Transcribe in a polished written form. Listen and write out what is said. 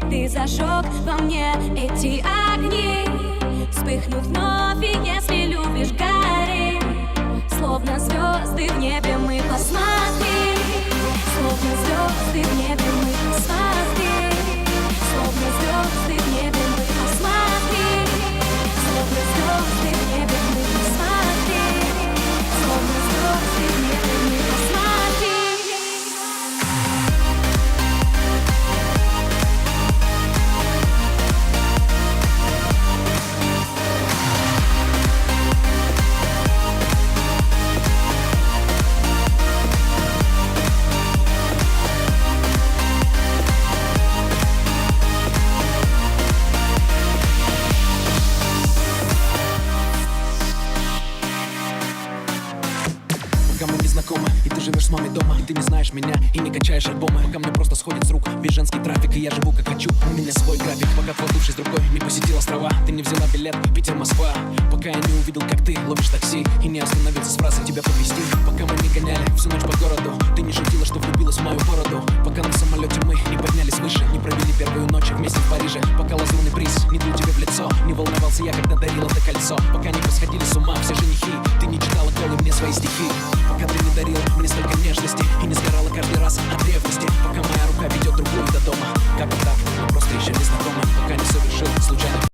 Ты зажег во мне эти огни. Вспыхнут вновь, и если любишь, гори. Словно звезды в небе мы посмотри. Словно звезды в небе мы посмотри. Словно звезды в небе мы посмотри. Словно звезды в небе мы посмотри. Словно звезды в небе мы посмотри. Пока мы не знакомы, и ты живешь с мамой дома, и ты не знаешь меня, и не качаешь альбомы. Пока мне просто сходит с рук весь женский трафик, и я живу как хочу, у меня свой график. Пока твой бывший с другой не посетил острова, ты не взяла билет Питер-Москва. Пока я не увидел, как ты ловишь такси, и не остановился с фразой тебя подвезти. Пока мы не гоняли всю ночь по городу, ты не шутила, что влюбилась в мою бороду. Пока на самолете мы не поднялись выше, не провели первую ночь вместе в Париже. Пока лазурный приз не дул тебе в лицо, не волновался я, когда дарила это кольцо. Пока не посходили с ума все женихи, ты не читала голым мне свои стихи. Пока ты не дарила мне столько нежности и не сгорала каждый раз от ревности. Пока моя рука ведет другую до дома,